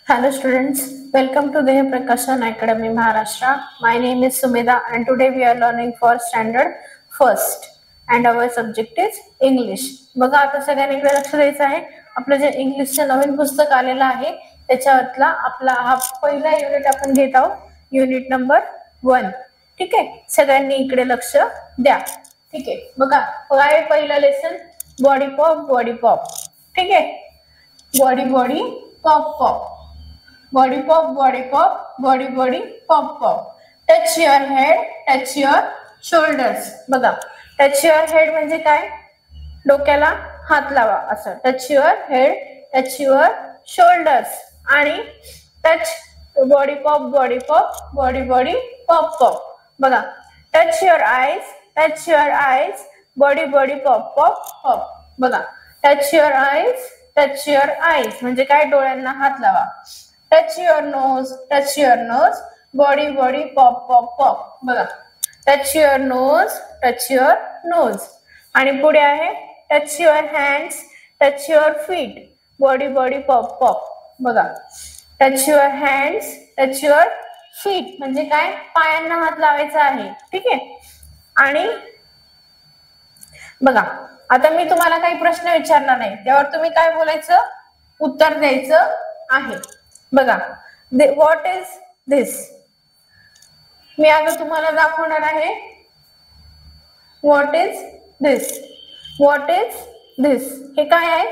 Hello students, welcome to Deha Prakashan Academy Maharashtra. My name is Sumedha and today we are learning for standard first and our subject is English. बघा आता सगळ्यांनी इकडे लक्ष द्यायचं आहे. आपलं जे इंग्लिशचं नवीन पुस्तक आलेलं आहे त्याच्यावरला आपला हा पहिला युनिट आपण घेत आहोत, युनिट नंबर 1. ठीक आहे, सगळ्यांनी इकडे लक्ष द्या. ठीक आहे, बघा काय पहिला लेसन बॉडी पॉप. ठीक आहे, body pop body pop. Touch your head, touch your shoulders. बघा touch your head म्हणजे काय, डोक्याला हात लावा असं. touch your head, touch your shoulders आणि touch body pop बघा touch your eyes body pop बघा touch your eyes म्हणजे काय, डोळ्यांना हात लावा. touch your nose body pop बघा touch your nose आणि पुढे आहे touch your hands touch your feet body pop बघा touch your hands touch your feet म्हणजे काय, पायांना हात लावायचा आहे. ठीक आहे, आणि बघा आता मी तुम्हाला काही प्रश्न विचारणार नाही, त्यावर तुम्ही काय बोलायचं, उत्तर द्यायचं आहे. बघा व्हॉट इज दिस, मी आता तुम्हाला दाखवणार आहे. व्हॉट इज दिस हे काय आहे,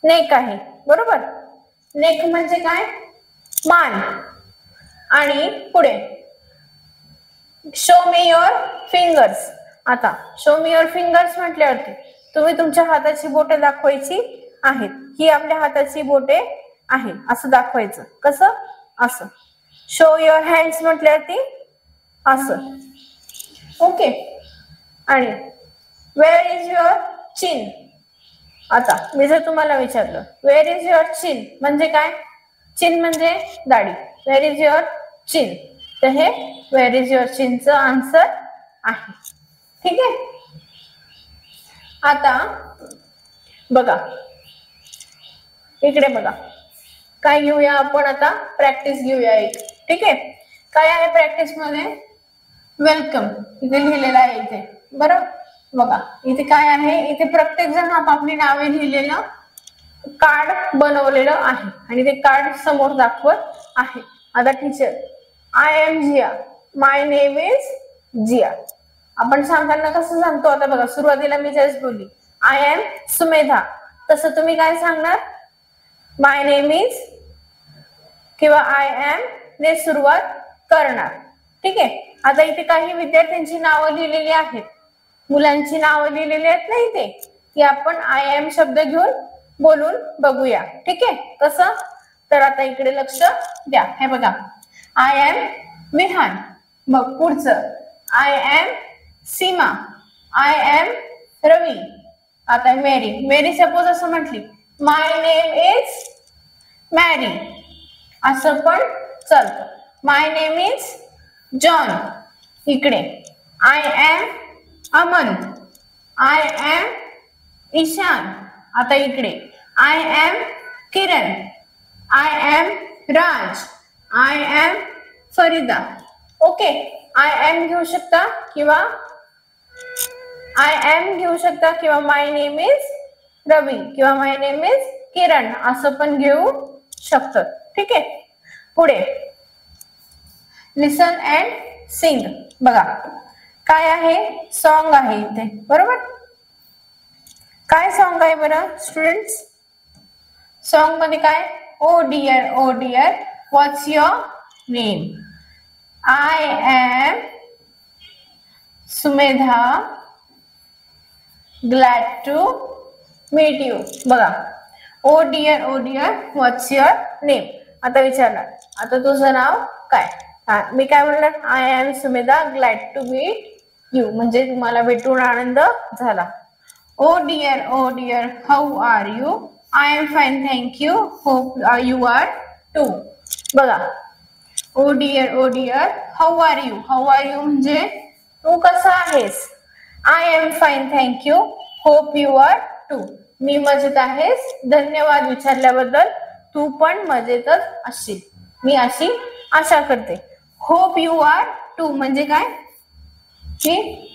नेक आहे. बरोबर, नेक म्हणजे काय, मान. आणि पुढे शो मी युअर फिंगर्स. आता शो मी युअर फिंगर्स म्हटल्यावरती तुम्ही तुमच्या हाताची बोटे दाखवायची आहेत. ही आपल्या हाताची बोटे आहे असं दाखवायचं. कसं, असं. शो युअर हँड्स म्हटल्यावरती असं. ओके, आणि वेअर इज युअर चिन. आता मी जर तुम्हाला विचारलं वेअर इज युअर चिन म्हणजे काय, चिन म्हणजे दाढी. वेअर इज युअर चिन, तर हे वेअर इज युअर चिनचं आन्सर आहे. ठीक आहे, आता बघा इकडे बघा काय घेऊया आपण, आता प्रॅक्टिस घेऊया एक. ठीक आहे, काय आहे प्रॅक्टिस मध्ये, वेलकम इथे लिहिलेलं आहे इथे. बरं बघा इथे काय आहे, इथे प्रत्येक जण आपापली नावे लिहिलेलं कार्ड बनवलेलं आहे आणि ते कार्ड समोर दाखवत आहे. आता teacher, I am Jiya, my name is Jiya. आपण सांगताना कसं सांगतो, आता बघा सुरुवातीला मी जस्ट बोलली आय एम सुमेधा, तसं तुम्ही काय सांगणार, माय नेम इज किंवा आय एम ने सुरुवात करणार. ठीक आहे, आता इथे काही विद्यार्थ्यांची नावं लिहिलेली आहेत, मुलांची नावं लिहिलेली आहेत ना इथे, की आपण आय एम शब्द घेऊन बोलून बघूया. ठीक आहे, कसं, तर आता इकडे लक्ष द्या. हे बघा आय एम विहान, मग पुढचं I am Seema, I am Ravi. आता मेरी सपोज असं म्हटली माय नेम इज मॅरी, असं पण चालतं. My name is John. इकडे I am Aman, I am Ishan. आता इकडे I am Kiran, I am Raj, I am Farida. Okay, I am घेऊ शकता किंवा माय नेम इज रवी किंवा माय नेम इज किरण असं पण घेऊ शकतात. ठीक आहे, पुढे लिसन अँड सिंग. बघा काय आहे, सॉन्ग आहे इथे. बरोबर, काय सॉन्ग आहे बरं स्टुडंट्स, सॉन्ग मध्ये काय, oh dear what's your name, I am Sumedha glad to meet you. बघा oh dear what's your name. आता विचारणार, आता तुझं नाव काय, मी काय म्हणणार, I am Sumedha glad to meet you म्हणजे तुम्हाला भेटून आनंद झाला. Oh dear how are you, I am fine thank you, hope you are too. बघा oh dear how are you म्हणजे तू कसा आहेस, I am fine thank you, hope you are to me मजेत आहेस, धन्यवाद विचारल्याबद्दल, तू पण मजेतच असशील, मी अशी आशा करते. होप यू आर टू म्हणजे काय, मी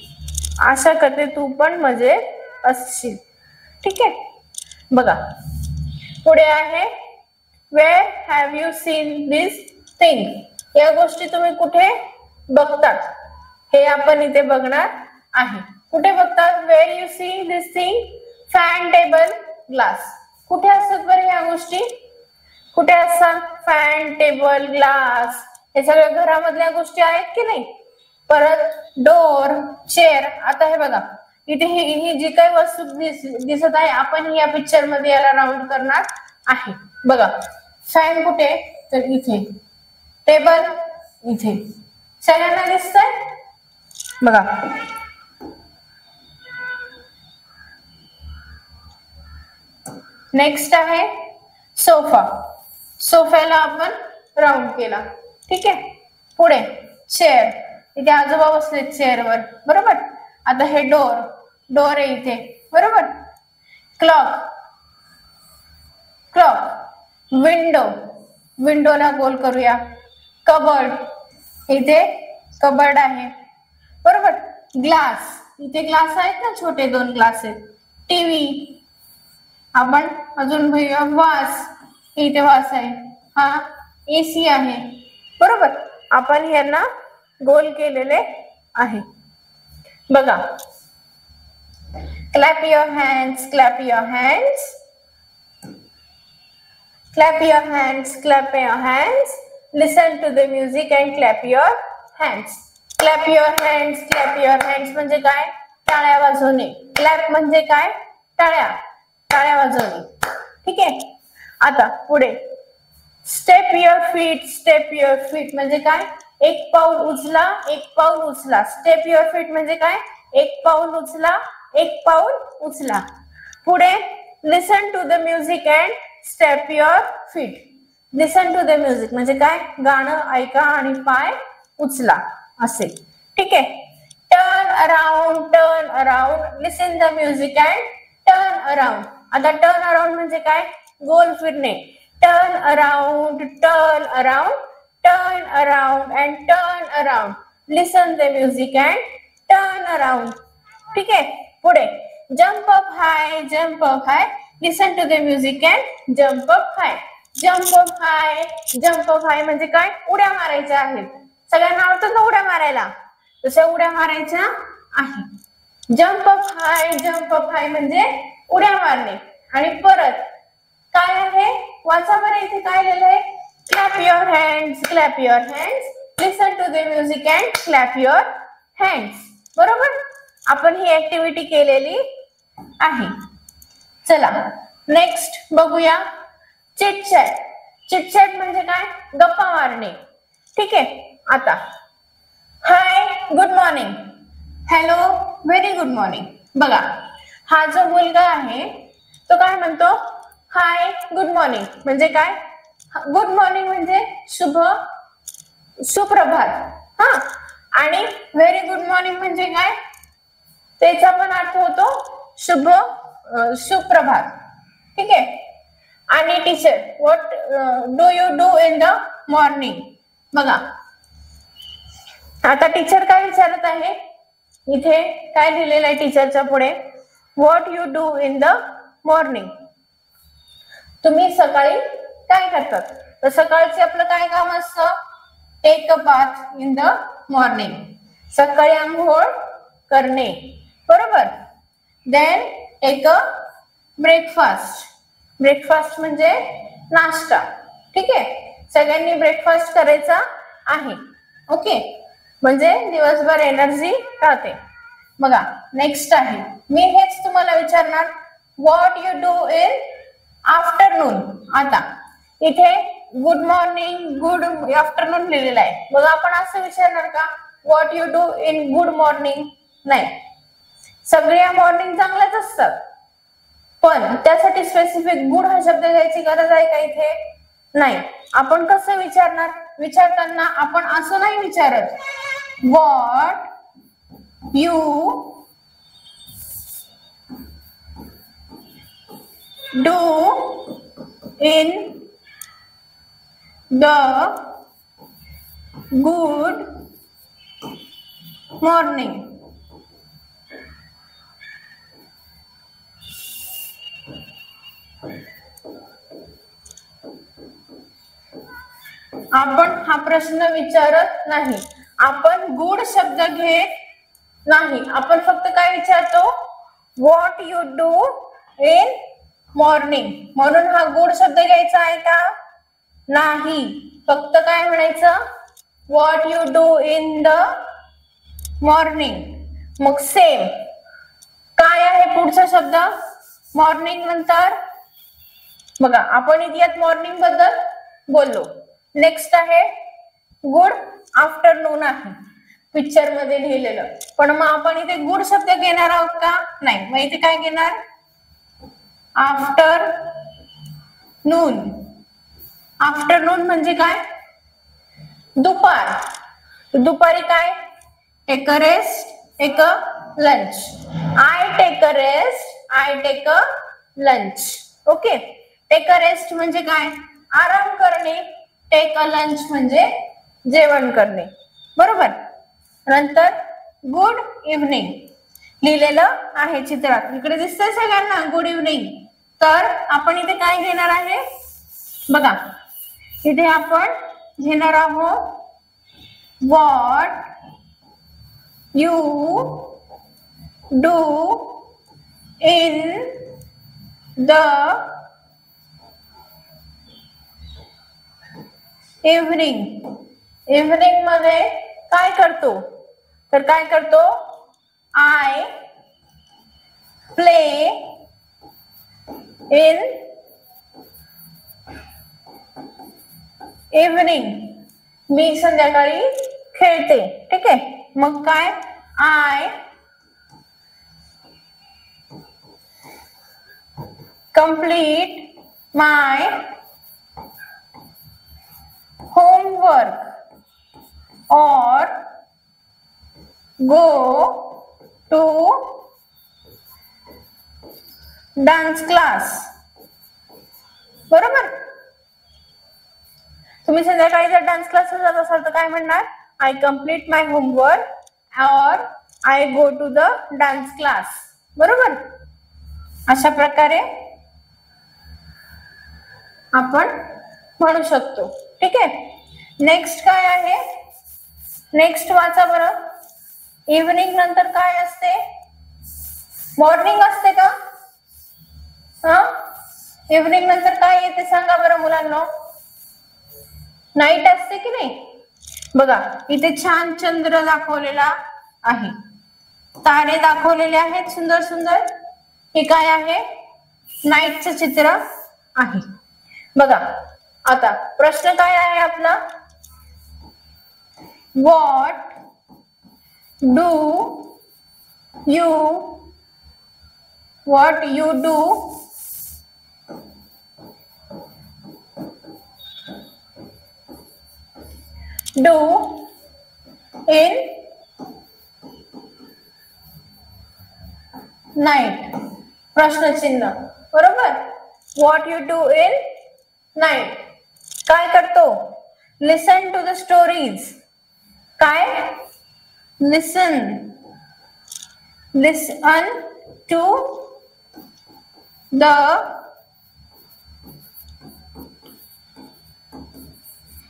आशा करते तू पण मजेत असशील. ठीक आहे, बघा पुढे आहे where have you seen this thing. या गोष्टी तुम्ही कुठे बघतात हे आपण इथे बघणार आहे. कुठे बघतात, where you see this thing, fan, table, glass. कुठे असतात बरं ह्या गोष्टी, कुठे असतात, फॅन, टेबल, ग्लास, हे सगळ्या घरामधल्या गोष्टी आहेत की नाही. परत डोर, चेअर. आता हे बघा इथे ही जी काही वस्तू दिसत आहे आपण या पिक्चर मध्ये याला राऊंड करणार आहे. बघा फॅन कुठे, तर इथे, टेबल इथे, सगळ्यांना दिसतंय बघा. नेक्स्ट आहे सोफा. सोफ्याला आपण राऊंड केला. ठीक आहे, पुढे चेअर, इथे आजोबा बसले चेअरवर बरोबर. आता हे डोर, डोर आहे इथे बरोबर. क्लॉक, क्लॉक, विंडो, विंडोला गोल करूया. कबर्ड, इथे कबर्ड आहे बरोबर. ग्लास, इथे ग्लास आहेत ना, छोटे 2 ग्लास आहेत. टीव्ही, आपण अजून बघूया वास, इथे वास आहे. हा एसी आहे बरोबर. आपण यांना गोल केलेले आहे बघा. Clap your hands, clap your hands, clap your hands, clap your hands, listen to the music and clap your hands. Clap your hands, clap your hands म्हणजे काय, टाळ्या वाजवणे. क्लॅप म्हणजे काय, टाळ्या, टाळ्या वाजवणे. ठीक आहे, आता पुढे step your feet, step your feet म्हणजे काय, एक पाऊल उचला, एक पाऊल उचला. स्टेप युअर फीट म्हणजे काय, एक पाऊल उचला, एक पाऊल उचला. पुढे listen to the music and step your feet. Listen to the music म्हणजे काय, गाणं ऐका आणि पाय उचला असे. ठीक आहे, turn around, turn around, listen the music and turn around. आता टर्न अराउंड म्हणजे काय, गोल फिरणे. Turn around, turn around, turn around and turn around, listen the music and turn around. ठीक आहे, पुढे jump up high, jump up high, listen to the music and jump up high. Jump up high, jump up high म्हणजे काय, उड्या मारायच्या आहेत. सगळ्यांना आवडतं ना उड्या मारायला, तशा उड्या मारायच्या आहेत. Jump up high, jump up high म्हणजे उड्या मारणे. आणि परत काय आहे, वाचा बरं इथे काय लिहिलं आहे, clap your hands, clap your hands, listen to the music and clap your hands. बरोबर, आपण ही ऍक्टिव्हिटी केलेली आहे. चला नेक्स्ट बघूया चिटचॅट. चिटचॅट म्हणजे काय, गप्पा मारणे. ठीक आहे, आता hi, good morning, hello, very good morning. बघा हा जो मुलगा आहे तो काय म्हणतो, हाय गुड मॉर्निंग म्हणजे काय, गुड मॉर्निंग म्हणजे सुप्रभात. हा, आणि व्हेरी गुड मॉर्निंग म्हणजे काय, त्याचा पण अर्थ होतो सुप्रभात. ठीक आहे, आणि teacher, what do you do in the morning. बघा आता टीचर काय विचारत आहे, इथे काय लिहिलेलं आहे टीचरच्या पुढे, what you do in the morning. तुम्ही सकाळी काय करतात, तर सकाळचे आपलं काय काम असतं, take a bath in the morning, सकाळी आंघोळ करणे बरोबर. Then take a breakfast, breakfast म्हणजे नाश्ता. ठीक आहे, सगळ्यांनी ब्रेकफास्ट करायचा आहे. ओके, म्हणजे दिवसभर एनर्जी राहते. बघा नेक्स्ट आहे, मी हेच तुम्हाला विचारणार, what you do in afternoon. आता इथे गुड मॉर्निंग, गुड आफ्टरनून लिहिलेलं आहे. बघा आपण असं विचारणार का, what you do in good morning, नाही. सगळ्या मॉर्निंग चांगल्याच असतात, पण त्यासाठी स्पेसिफिक गुड हा शब्द घ्यायची गरज आहे का इथे, नाही. आपण कसं विचारणार, विचारताना आपण असं नाही विचारत, what you do in the good morning. आपण हा प्रश्न विचारत नाही, आपण गुड शब्द घेत नाही, आपण फक्त काय विचारतो, what you do in morning. म्हणून हा गुड शब्द घ्यायचा आहे का, नाही, फक्त काय म्हणायचं, what you do in the morning. मग सेम काय आहे पुढचा शब्द मॉर्निंग नंतर, बघा आपण इथे मॉर्निंग बद्दल बोललो. नेक्स्ट आहे गुड आफ्टरनून आहे पिक्चर मध्ये लिहिलेलं, पण मग आपण इथे गुड शब्द घेणार आहोत का, नाही. मग इथे काय घेणार, आफ्टरनून. आफ्टरनून म्हणजे काय, दुपार. दुपारी काय, take a rest, take a lunch. I take a rest, I take a lunch. Okay. Take a rest म्हणजे काय, आराम करणे. टेक अ लंच म्हणजे जेवण करणे, बरोबर. नंतर गुड इव्हनिंग लिहिलेलं आहे चित्रात, इकडे दिसतंय सगळ्यांना गुड इव्हनिंग. तर आपण इथे काय घेणार आहे, बघा इथे आपण घेणार आहोत what you do in the evening. Evening मध्ये काय करतो, तर काय करतो, आय प्ले इन इव्हनिंग. मी संध्याकाळी खेळते, ठीक आहे. मग काय, I complete my homework or go to dance class. बरोबर. तुम्ही संध्याकाळी जर डान्स क्लासला जात असाल तर काय म्हणणार, आय कम्प्लीट माय होमवर्क और I go to the dance class. बरोबर. अशा प्रकारे आपण म्हणू शकतो, ठीक आहे. नेक्स्ट काय आहे, नेक्स्ट वाचा बरं. इव्हनिंग नंतर काय असते, मॉर्निंग असते का, हा. इव्हनिंग नंतर काय येते सांगा बरं मुलांना, नाईट असते की नाही. बघा इथे छान चंद्र दाखवलेला आहे, तारे दाखवलेले आहेत सुंदर सुंदर. हे काय आहे, नाईटचं चित्र आहे. बघा आता प्रश्न काय आहे आपला, what do you do in night, प्रश्नचिन्ह, बरोबर. What you do in night, काय करतो, लिसन टू द स्टोरीज. काय, listen to the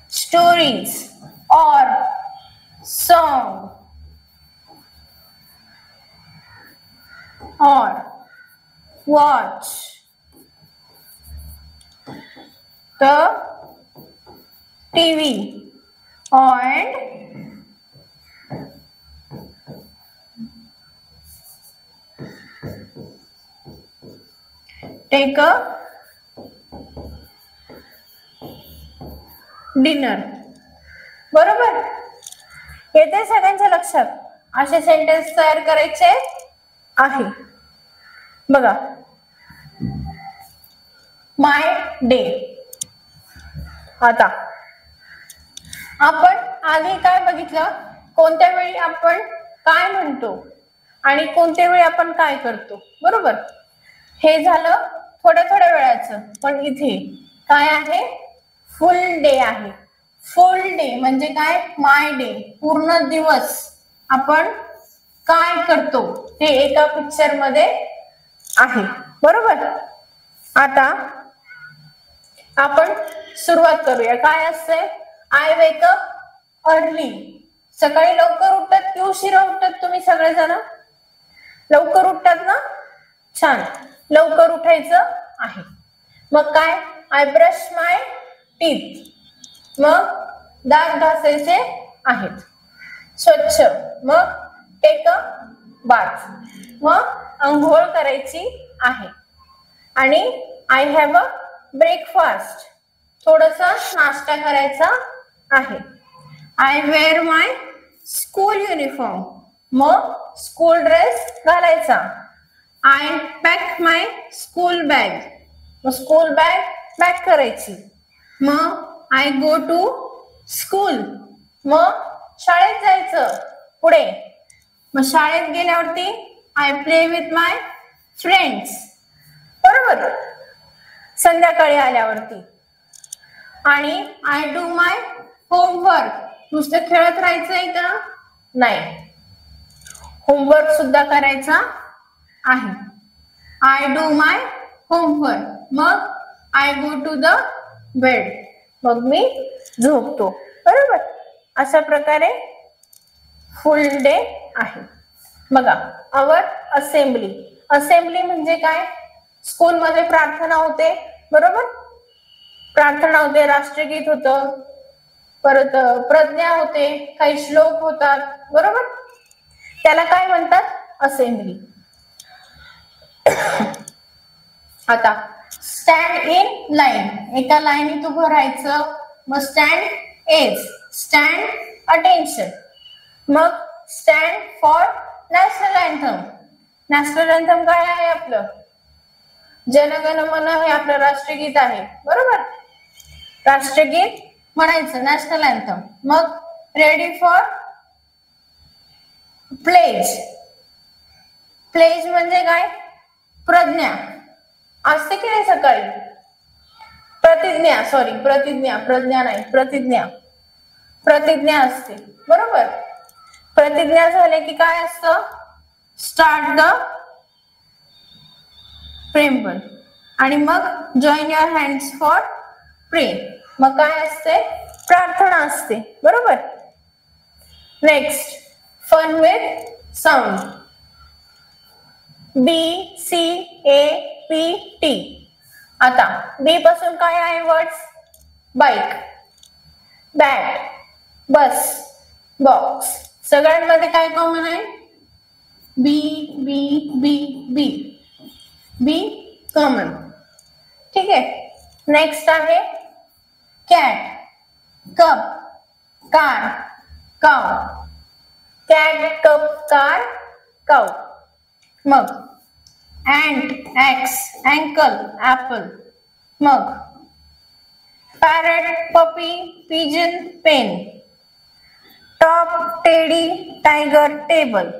stories or song or watch the TV and take a dinner. बरोबर. येते सगळ्यांच्या लक्षात, असे सेंटेन्स तयार करायचे आहे. बघा माय डे. आता आपण आधी काय बघितलं, कोणत्या वेळी आपण काय म्हणतो आणि कोणत्या वेळी आपण काय करतो, बरोबर. हे झालं थोड्या थोड्या वेळाचं. पण इथे काय आहे, फुल डे आहे. फुल डे म्हणजे काय? माय डे, पूर्ण दिवस आपण काय करतो हे एका पिक्चर मध्ये आहे. बरोबर. आता आपण सुरुवात करूया. काय असते? I wake up early. सकाळी लवकर उठतात की उशिरा उठतात तुम्ही सगळेजण? लवकर उठतात ना? छान, लवकर उठायचं आहे. मग काय? I brush my teeth. मग दात घासायचे आहेत, स्वच्छ. मग टेक अ बाथ. मग अंघोळ करायची आहे. आणि आय हॅव अ ब्रेकफास्ट. थोडासा नाश्ता करायचा आहे. I wear my school uniform. मग स्कूल ड्रेस घालायचा. I pack my school bag. मग स्कूल बॅग पॅक करायची. मग आय गो टू स्कूल. मग शाळेत जायचं पुढे. मग शाळेत गेल्यावरती I play with my friends. बरोबर. संध्याकाळी आल्यावरती आणि आय डू माय होमवर्क. नुसतं खेळत राहायचंय का? नाही, होमवर्क सुद्धा करायचा आहे. I do my homework. मग I go to the bed. मग मी झोपतो. बरोबर. अशा प्रकारे फुल डे आहे. बघा, आवर असेंब्ली. असेंब्ली म्हणजे काय? स्कूलमध्ये प्रार्थना होते. बरोबर. प्रार्थना होते, राष्ट्रगीत होतं, परत प्रज्ञा होते, काही श्लोक होतात. बरोबर. त्याला काय म्हणतात? असेंब्ली. आता स्टँड इन लाईन. एका लाईनीत उभं राहायचं. मग स्टँड एज, स्टँड अटेन्शन. मग stand for national anthem. National anthem काय आहे आपलं? जनगण मन हे आपलं राष्ट्रगीत आहे. बरोबर. राष्ट्रगीत म्हणायचं, नॅशनल अँथम. मग रेडी फॉर प्लेज. प्लेज म्हणजे काय? प्रज्ञा असते की नाही सकाळी? प्रतिज्ञा, सॉरी, प्रतिज्ञा, प्रज्ञा नाही, प्रतिज्ञा. प्रतिज्ञा असते. बरोबर. प्रतिज्ञा झाले की काय असतं? Start the preamble. आणि मग जॉईन युअर हँड्स फॉर प्रे. मग काय असते? प्रार्थना असते. बरोबर. Next, fun with sound. B C A P T. आता बी पासून काय आहे words? Bike, bat, bus, box. सगळ्यांमध्ये काय कॉमन आहे? B B B B. B common. ठीक आहे. नेक्स्ट आहे cat, cup, car, cow. Cat, cup, car, cow. मग ant, axe, ankle, apple. मग parrot, puppy, pigeon, pen. top, teddy, tiger, table.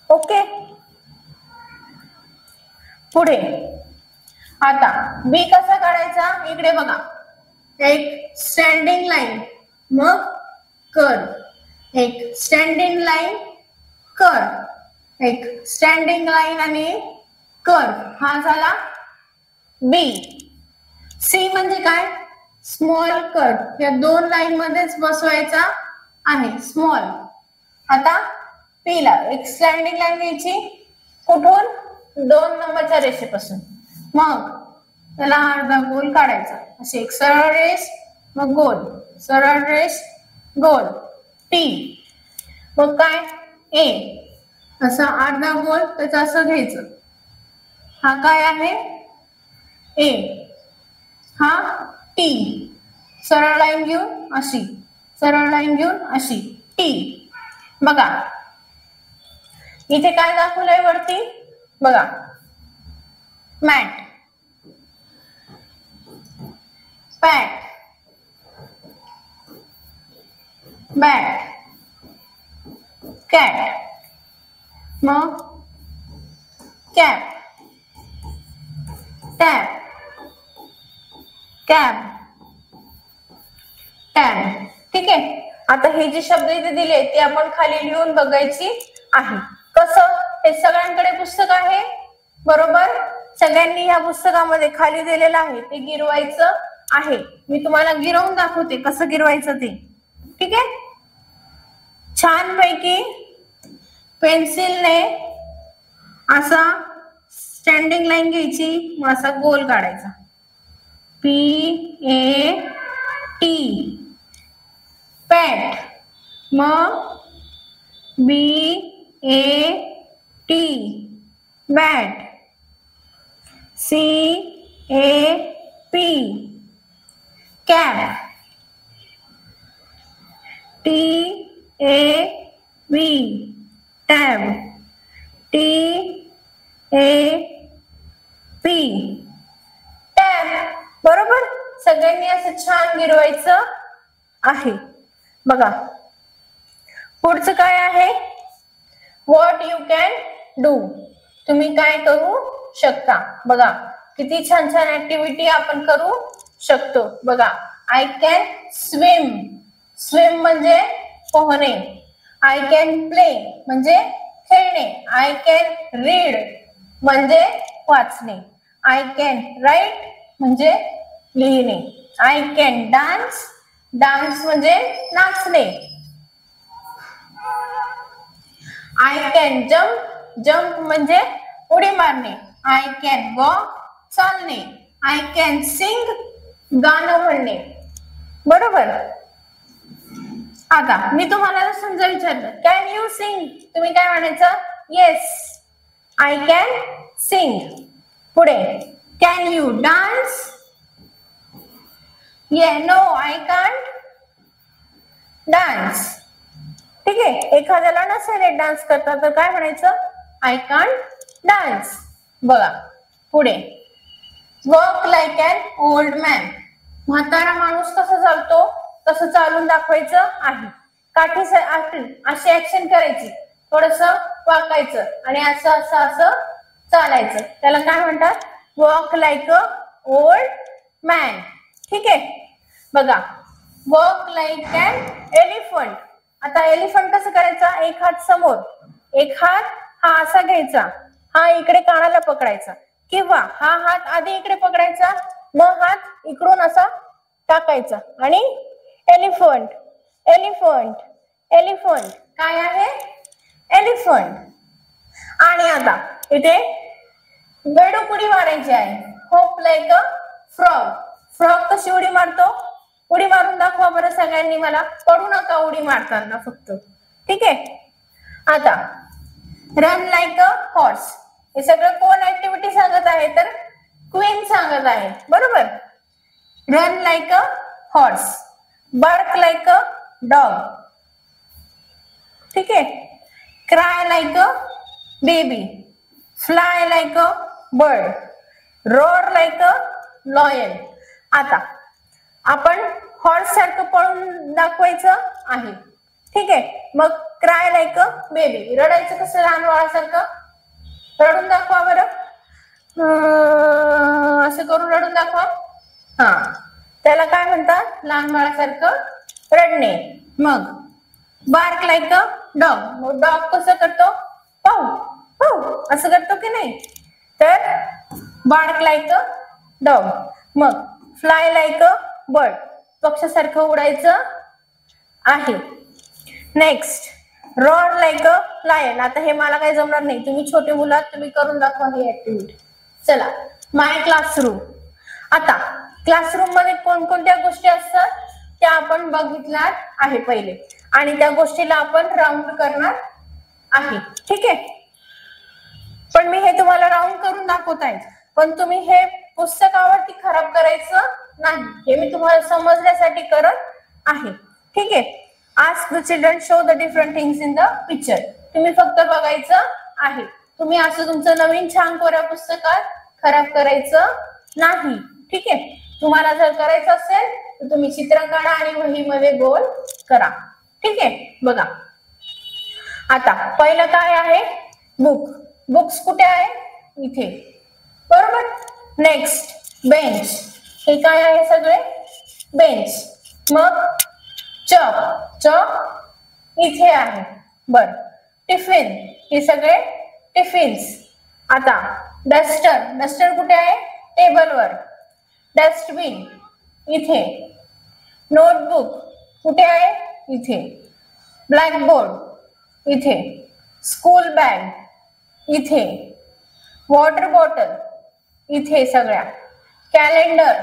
Okay. पुढे आता बी कसा काढायचा? इकडे बघा, एक स्टँडिंग लाईन, मग कर्व. एक स्टँडिंग लाईन, कर्व. एक स्टँडिंग लाईन आणि कर्व. हा झाला बी. सी म्हणजे काय? Small curve. या दोन लाईन मध्येच बसवायचा आहे, स्मॉल. आता पी ला एक स्टँडिंग लाईन घ्यायची. कुठून? 2 नंबरच्या रेषेपासून. मग त्याला अर्धा गोल काढायचा. अशी एक सरळ रेष, मग गोल, सरळ रेष, गोल. टी. मग काय? ए. असा अर्धा गोल त्याचा असं घ्यायचं. हा काय आहे? ए. हा टी. सरळ लाईन घेऊन अशी, सरळ लाईन घेऊन अशी, टी. बघा इथे काय दाखवलंय वरती? बघा, मॅट, पॅट, बॅट, कॅट. मग कॅप, टॅप, कॅब, टॅब. ठीक आहे. आता हे जे शब्द इथे दिले ते आपण खाली लिहून बघायची आहे. कसं? हे सगळ्यांकडे पुस्तक आहे बरोबर. सगळ्यांनी ह्या पुस्तकामध्ये खाली दिलेलं आहे ते गिरवायचं आहे. मी तुम्हाला गिरवून दाखवते कसं गिरवायचं ते. ठीक आहे. छानपैकी पेन्सिलने असा स्टँडिंग लाईन घ्यायची, मग असा गोल काढायचा. PAT पॅट. मग BAT bat. CAP cap. TAB tab. TAP tab. बरोबर. सगळ्यांनी असं छान गिरवायचं आहे. बघा पुढचं काय आहे? What you can do. तुम्ही काय करू शकता. बघा किती छान छान ऍक्टिव्हिटी आपण करू शकतो. बघा आय कॅन स्विम. स्विम म्हणजे पोहणे. आय कॅन प्ले म्हणजे खेळणे. आय कॅन रीड म्हणजे वाचणे. आय कॅन राईट म्हणजे लिहिणे. I can dance. डान्स म्हणजे नाचणे. I can jump. जम्प म्हणजे उडी मारणे. आय कॅन वॉक चालणे. आय कॅन सिंग गाणं म्हणणे. बरोबर. आता मी तुम्हाला समजा विचारलं कॅन यू सिंग, तुम्ही काय म्हणायचं? Yes I can sing. पुढे can you dance? No I can't dance. ठीक आहे. एखाद्याला नसेल डान्स करता तर काय म्हणायचं? I can't dance. बघा पुढे walk like an old man. म्हातारा माणूस कसं चालतो तसं चालून दाखवायचं आहे. काठी अशी ऍक्शन करायची, थोडस वाकायचं आणि असं असं असं चालायचं. त्याला काय म्हणतात? Walk like a old man. ठीक आहे. बघा वॉक लाईक अन एलिफंट. आता एलिफंट कसं करायचा? एक हात समोर, एक हात हा असा घ्यायचा, हा इकडे कानाला पकडायचा, किंवा हा हात आधी इकडे पकडायचा, मग हात इकडून असा टाकायचा आणि एलिफंट एलिफंट एलिफंट. काय आहे? एलिफंट. आणि आता इथे बेडूक उडी मारायची आहे. Hope like a frog. Frog कशी उडी मारतो? उडी मारून दाखवा बरं सगळ्यांनी मला. पडू नका उडी मारताना फक्त. ठीक आहे. आता रन लाईक अ हॉर्स. हे सगळं कोण ऍक्टिव्हिटी सांगत आहे? तर क्वीन सांगत आहे. बरोबर. Run like a horse. Bark like a dog. ठीक आहे. Cry like a baby. Fly like a bird. Roar like a lion. आता आपण हॉर्स सारखं पळून दाखवायचं आहे. ठीक आहे. मग क्राय लाईक अ बेबी. रडायचं कसं? लहान बाळासारखं रडून दाखवा बरं. असं करून रडून दाखवा. हा त्याला काय म्हणतात? लहान बाळासारखं रडणे. मग बार्क लाईक अ डॉग. मग डॉग कसं करतो? पाऊ पाऊ असं करतो की नाही? तर बार्क लाईक अ डॉग. मग फ्लाय लाईक अ बर्ड. पक्षासारखं उडायचं आहे. Next roar like a lion. आता हे मला काही जमणार नाही, तुम्ही छोटे मुलं तुम्ही करून दाखवा ही ऍक्टिव्हिटी. चला माय क्लासरूम. आता क्लासरूम मध्ये कोणकोणत्या गोष्टी असतात त्या आपण बघितल्या आहे पहिले, आणि त्या गोष्टीला आपण राऊंड करणार आहे. ठीक आहे. पण मी हे तुम्हाला राऊंड करून दाखवत आहे, पण तुम्ही हे पुस्तकावरती खराब करायचं नाही. हे मी तुम्हाला समजण्यासाठी करत आहे. ठीक आहे. Ask the children show the different things in the picture. तुम्ही फक्त बघायचं आहे. तुम्ही असं तुमचं नवीन छान कोऱ्या पुस्तकात खराब करायचं नाही. ठीक आहे. तुम्हाला जर करायचं असेल तर तुम्ही चित्र काढा आणि वहीमध्ये गोल करा. ठीक आहे. बघा आता पहिलं काय आहे? बुक. बुक्स कुठे आहे? इथे. बरोबर. Next bench. हे काय आहे? सगळे बेंच. मग च च इथे आहे. बर, टिफिन, हे सगळे टिफिन्स. आता डस्टर, डस्टर कुठे आहे? टेबलवर. डस्टबिन इथे. नोटबुक कुठे आहे? इथे. ब्लॅकबोर्ड इथे. स्कूल बॅग इथे. वॉटर बॉटल इथे सगळ्या. कॅलेंडर,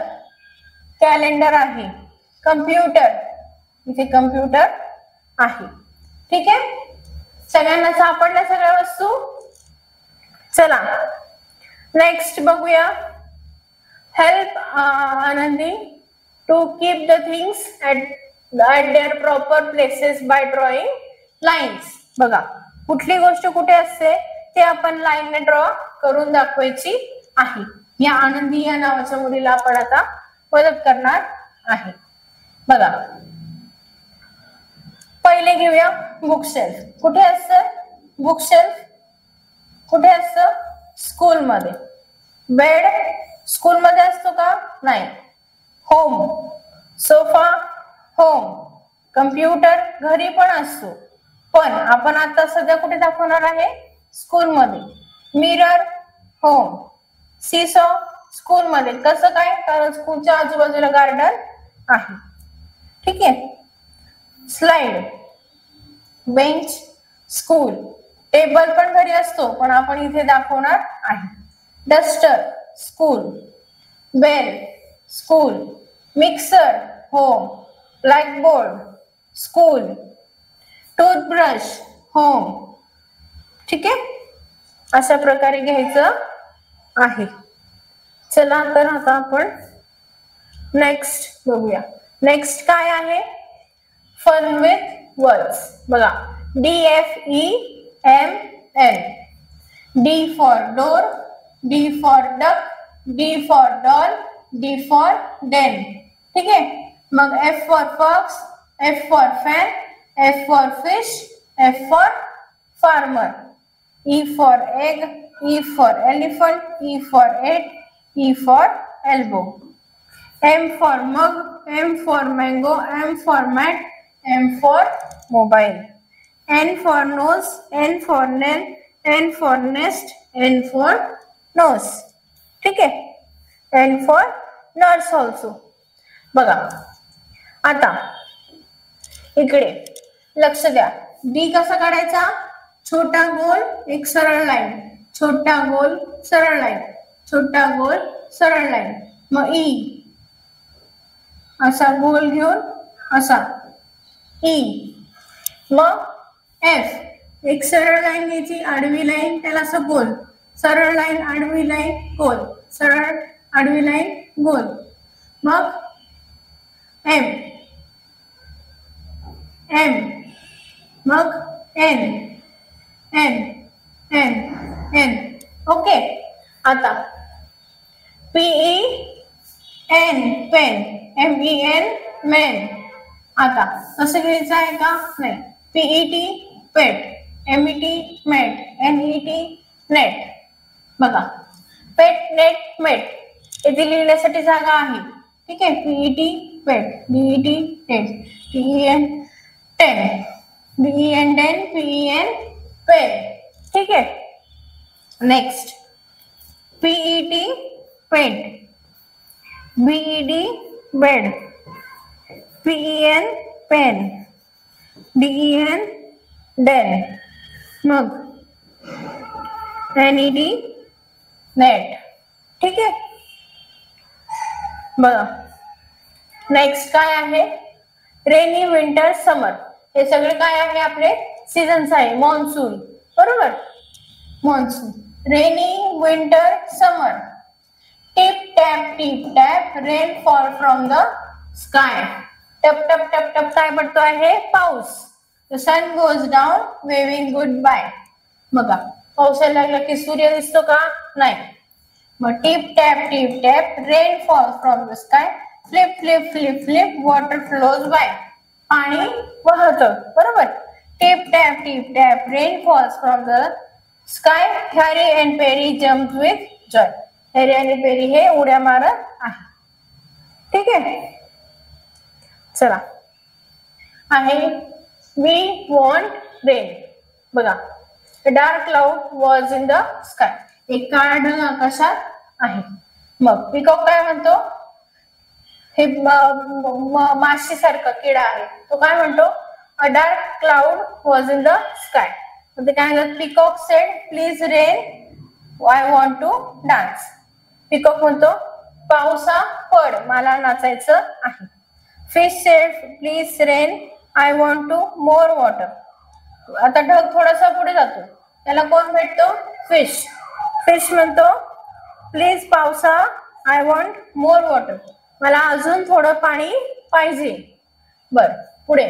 कॅलेंडर आहे. कम्प्युटर इथे, कम्प्युटर आहे. ठीक आहे, सगळ्यांना सापडल्या सगळ्या वस्तू. चला नेक्स्ट बघूया. Help Anandi to keep the things at their proper places by drawing lines. बघा, कुठली गोष्ट कुठे असते ते आपण लाईनने ड्रॉ करून दाखवायची आहे. या आनंदी या नावाच्या मुलीला आपण आता मदत करणार आहे. बघा, पहिले घेऊया बुकशेल्फ. कुठे असतं बुकशेल्फ? कुठे असतं? स्कूल मध्ये. बेड स्कूल मध्ये असतो का? नाही. Home, sofa home. कम्प्युटर घरी पण असतो, पण आपण आता सध्या कुठे दाखवणार आहे? स्कूल मध्ये. Mirror home. सीसॉ स्कूल मध्ये. कसं काय? कारण स्कूलच्या आजूबाजूला गार्डन आहे. ठीक आहे. Slide, bench school. टेबल पण घरी असतो, पण आपण इथे दाखवणार आहे. Duster school. Bell school. Mixer home. Blackboard school. Toothbrush home. ठीक आहे, अशा प्रकारे घ्यायचं आहे. चला तर आता आपण नेक्स्ट बघूया. नेक्स्ट काय आहे? Fun with words. बघा, DFEMN. D for door, D for duck, D for doll, D for den. ठीक है, मग F for fox, F for fan, F for fish, F for farmer. E for egg, E for elephant, E for egg, E for elbow. M for mug, M for mango, M for mat, M for mobile. N for nose, N for nail, N for nest, N for nose. ठीक है, N for nurse also. बघा, आता इकडे लक्ष द्या. D कसा काढायचा? छोटा गोल एक सरळ लाईन, छोटा गोल सरळ लाईन, छोटा गोल सरळ लाईन. मग E असा गोल घेऊन असा E. मग F एक सरळ लाईन घ्यायची, आडवी लाईन, त्याला असं गोल. सरळ लाईन, आडवी लाईन, गोल. सरळ, आडवी लाईन, गोल. मग M, M. मग N, N, N, N. Okay. आता PEN पेन, MEN मेन. आता असं घ्यायचं आहे का? नाही. PET पेट, MET मेट, NET नेट. बघा, पेट, नेट, मेट इथे लिहिण्यासाठी जागा आहे. ठीक आहे. PET pet, DET net, PEN ten, BEN den, PEN pen. ठीक आहे. Next PET paint, BED bed, PEN pen, DEN den. मग NET नेट. ठीक आहे. बघा, नेक्स्ट काय आहे? Rainy, winter, summer. हे सगळे काय आहे? आपले सीझन्स आहे. मॉन्सून, बरोबर. Monsoon, rainy, winter, summer. Tip tap rain fall from the sky. टप टप टप टप काय पडतो आहे? पाऊस. The sun goes down waving good bye. बघा, पाऊस यायला लागला की सूर्य दिसतो का? नाही. मग tip tap rain fall from the sky. Flip flip flip flip water flows by. पाणी वाहतं, बरोबर. Tip tap rain falls from the sky. Harry and Perry jump with joy. Harry आणि पेरी हे उड्या मारत आहे. ठीक आहे. चला आहे वी वॉन्ट रेन. बघा dark cloud was in the sky. एक काळा ढग आकाशात आहे. मग पिकॉक काय म्हणतो, हे माशी सारखा किडा आहे, तो काय म्हणतो a dark cloud was in the sky. ते काय म्हणतात, peacock said please rain I want to dance. Peacock म्हणतो पावसा पड मला नाचायचं आहे. Fish said please rain I want to more water. आता ढग थोडासा पुढे जातो, त्याला कोण भेटतो, फिश. फिश म्हणतो प्लीज पावसा आय वॉन्ट मोर वॉटर, मला अजून थोडं पाणी पाहिजे. बर पुढे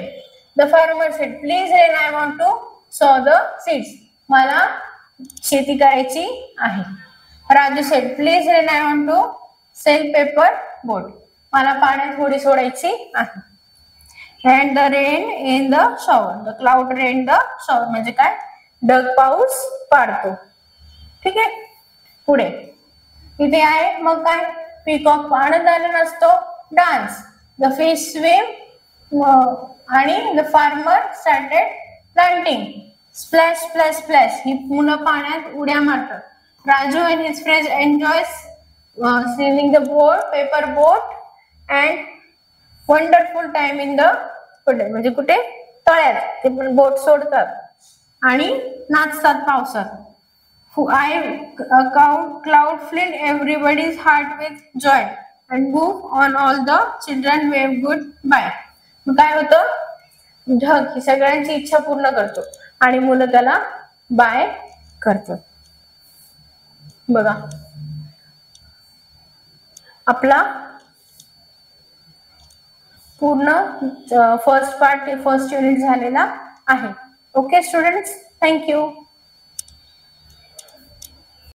the farmer said please rain I want to सॉ द सीड्स, मला शेती करायची आहे. Raju said please rain I want to sail paper boat, मला पाण्यात होडी सोडायची आहे. And the rain in the shower, the cloud rain the shower म्हणजे काय, ढग पाऊस पाडतो. ठीक आहे. पुढे इथे आहे मग काय, पिकॉक आनंदाने नसतो डान्स. द फिश स्विम आणि the farmer started planting. Splash splash splash, ही मुलं पाण्यात उड्या मारतात. Raju and his friends enjoy sailing the boat paper boat and wonderful time in the पुढे म्हणजे कुठे, तळ्यात. ते पण बोट सोडतात आणि नाचतात पावसात. I cloud filled everybody's heart with joy and move on all the children wave goodbye. मग काय होतं, ढग ही सगळ्यांची इच्छा पूर्ण करतो आणि मुलं त्याला बाय करतात. बघा आपला पूर्ण फर्स्ट युनिट झालेला आहे. Okay students, thank you.